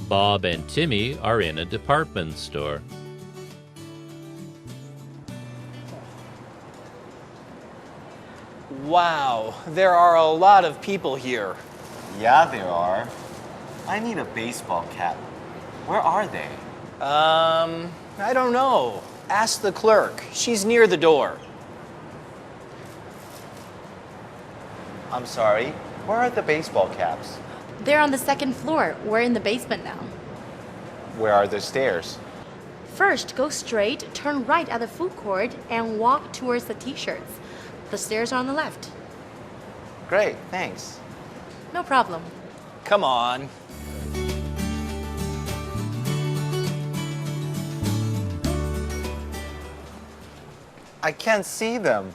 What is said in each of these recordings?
Bob and Timmy are in a department store. Wow, there are a lot of people here. Yeah, there are. I need a baseball cap. Where are they? I don't know. Ask the clerk. She's near the door. I'm sorry. Where are the baseball caps? They're on the second floor. We're in the basement now. Where are the stairs? First, go straight, turn right at the food court, and walk towards the t-shirts. The stairs are on the left. Great, thanks. No problem. Come on. I can't see them.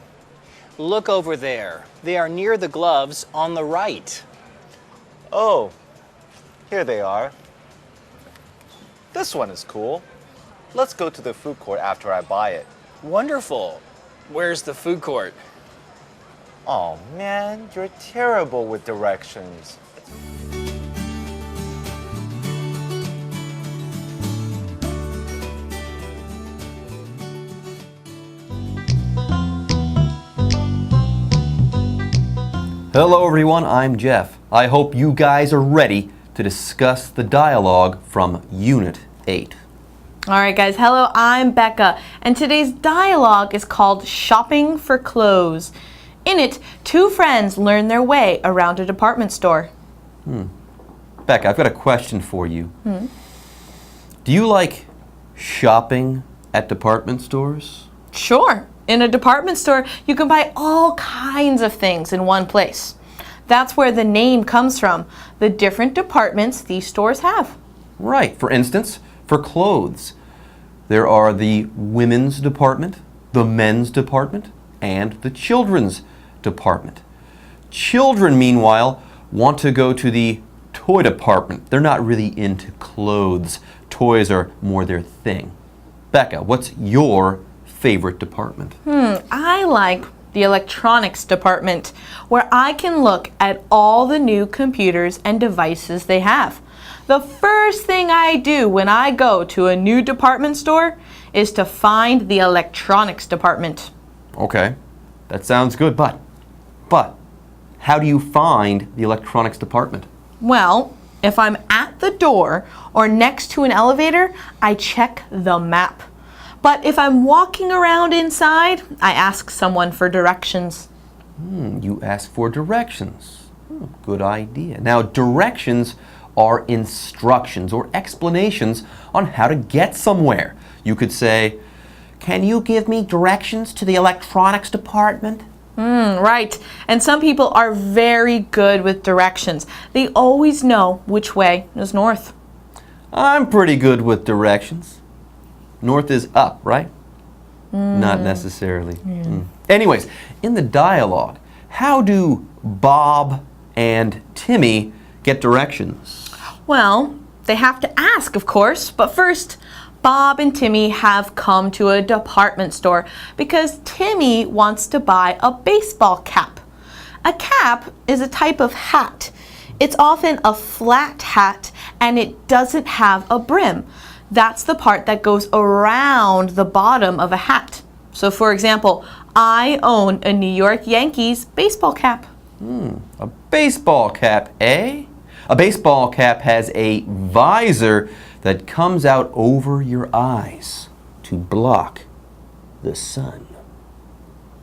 Look over there. They are near the gloves on the right. Oh, here they are. This one is cool. Let's go to the food court after I buy it. Wonderful. Where's the food court? Oh man, you're terrible with directions. Hello everyone, I'm Jeff. I hope you guys are ready to discuss the dialogue from Unit 8. All right, guys. Hello, I'm Becca, and today's dialogue is called Shopping for Clothes. In it, two friends learn their way around a department store. Becca, I've got a question for you. Do you like shopping at department stores? Sure. In a department store, you can buy all kinds of things in one place. That's where the name comes from, the different departments these stores have. Right. For instance, for clothes, there are the women's department, the men's department, and the children's department. Children, meanwhile, want to go to the toy department. They're not really into clothes. Toys are more their thing. Becca, what's your favorite department? I like the electronics department, where I can look at all the new computers and devices they have. The first thing I do when I go to a new department store is to find the electronics department. Okay, that sounds good, but how do you find the electronics department? Well, if I'm at the door or next to an elevator, I check the map. But if I'm walking around inside, I ask someone for directions. You ask for directions. Good idea. Now, directions are instructions or explanations on how to get somewhere. You could say, "Can you give me directions to the electronics department?" Right. And some people are very good with directions. They always know which way is north. I'm pretty good with directions. North is up, right? Not necessarily. Anyways, in the dialogue, how do Bob and Timmy get directions? Well, they have to ask, of course, but first, Bob and Timmy have come to a department store because Timmy wants to buy a baseball cap. A cap is a type of hat. It's often a flat hat and it doesn't have a brim. That's the part that goes around the bottom of a hat. So for example, I own a New York Yankees baseball cap. A baseball cap, eh? A baseball cap has a visor that comes out over your eyes to block the sun.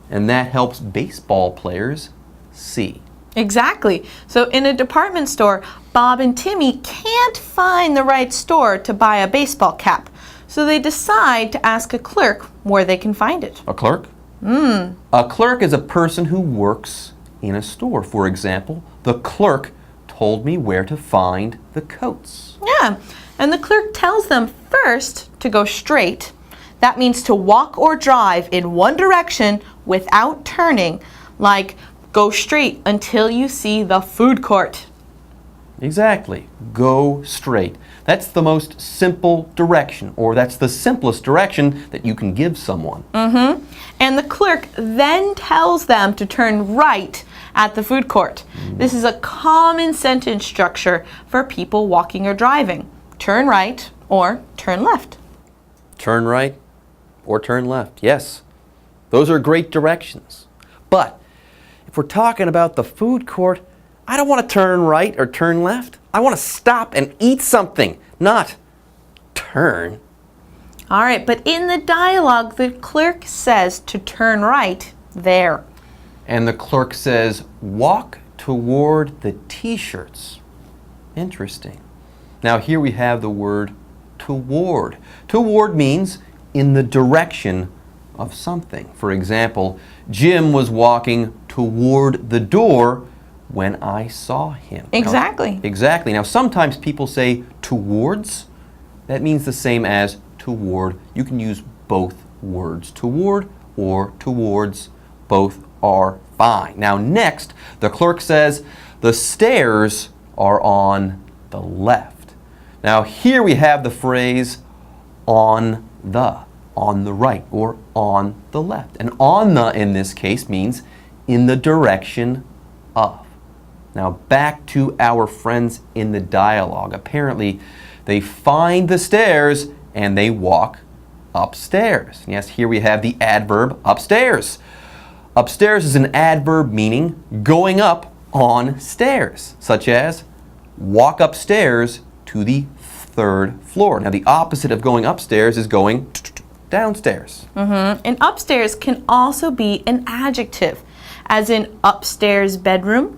And that helps baseball players see. Exactly. So in a department store, Bob and Timmy can't find the right store to buy a baseball cap. So they decide to ask a clerk where they can find it. A clerk? A clerk is a person who works in a store. For example, the clerk told me where to find the coats. Yeah, and the clerk tells them first to go straight. That means to walk or drive in one direction without turning, like go straight until you see the food court. Exactly. Go straight. That's the most simple direction, or that's the simplest direction that you can give someone. And the clerk then tells them to turn right at the food court. This is a common sentence structure for people walking or driving. turn right or turn left. Turn right or turn left. Yes, those are great directions. But if we're talking about the food court, I don't want to turn right or turn left. I want to stop and eat something, not turn. All right, but in the dialogue, the clerk says to turn right there. And the clerk says, walk toward the t-shirts. Interesting. Now here we have the word toward. Toward means in the direction of something. For example, Jim was walking toward the door when I saw him. Exactly. Exactly. Now sometimes people say towards. That means the same as toward. You can use both words, toward or towards. Both are fine. Now next, the clerk says the stairs are on the left. Now here we have the phrase on the right or on the left. And on the in this case means in the direction of. Now back to our friends in the dialogue. Apparently they find the stairs and they walk upstairs. Yes, here we have the adverb upstairs. Upstairs is an adverb meaning going up on stairs, such as walk upstairs to the 3rd floor. Now the opposite of going upstairs is going downstairs. And upstairs can also be an adjective, as in upstairs bedroom.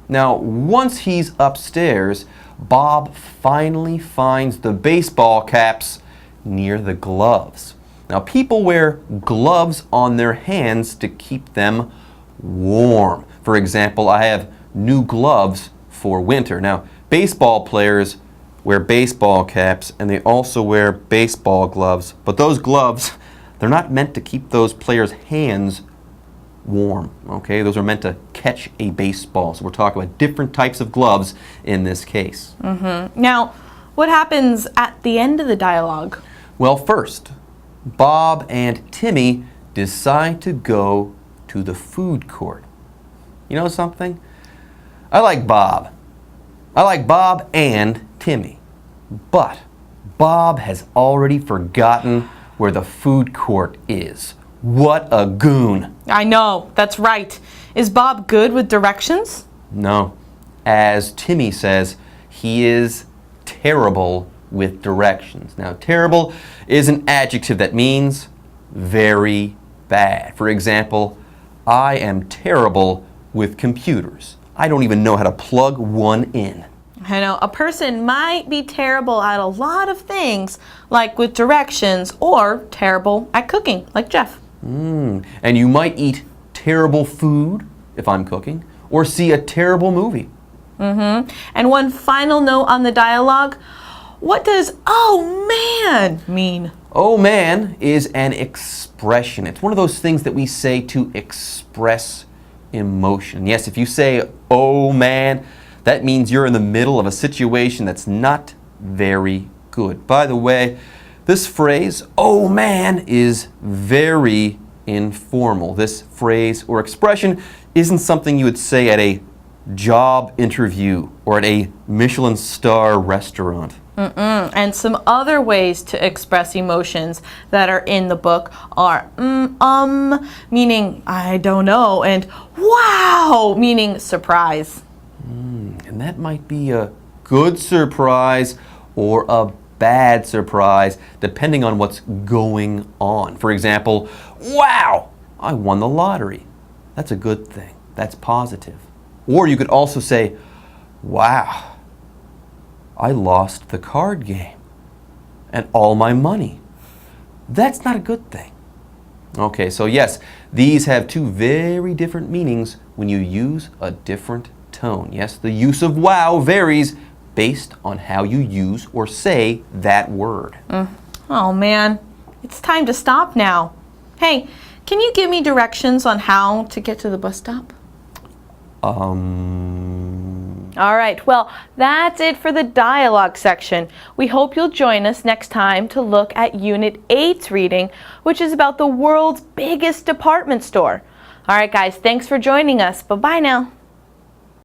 Now once he's upstairs, Bob finally finds the baseball caps near the gloves. Now people wear gloves on their hands to keep them warm. For example, I have new gloves for winter. Now baseball players wear baseball caps and they also wear baseball gloves. But those gloves, they're not meant to keep those players' hands warm. Okay, those are meant to catch a baseball. So we're talking about different types of gloves in this case. Now, what happens at the end of the dialogue? Well, first, Bob and Timmy decide to go to the food court. You know something? I like Bob. I like Bob and Timmy. But Bob has already forgotten where the food court is. What a goon. I know, that's right. Is Bob good with directions? No. As Timmy says, he is terrible with directions. Now, terrible is an adjective that means very bad. For example, I am terrible with computers. I don't even know how to plug one in. I know, a person might be terrible at a lot of things, like with directions, or terrible at cooking, like Jeff. And you might eat terrible food if I'm cooking, or see a terrible movie. And one final note on the dialogue. What does "oh man" mean? Oh man is an expression. It's one of those things that we say to express emotion. Yes, if you say oh man, that means you're in the middle of a situation that's not very good. By the way, this phrase, oh man, is very informal. This phrase or expression isn't something you would say at a job interview or at a Michelin star restaurant. And some other ways to express emotions that are in the book are meaning I don't know, and wow, meaning surprise. And that might be a good surprise or a bad surprise, depending on what's going on. For example, wow, I won the lottery. That's a good thing. That's positive. Or you could also say, wow, I lost the card game and all my money. That's not a good thing. Okay, so yes, these have two very different meanings when you use a different tone. Yes, the use of wow varies based on how you use or say that word. Oh man, it's time to stop now. Hey, can you give me directions on how to get to the bus stop? All right, well, that's it for the dialogue section. We hope you'll join us next time to look at Unit 8's reading, which is about the world's biggest department store. All right, guys, thanks for joining us. Bye-bye now.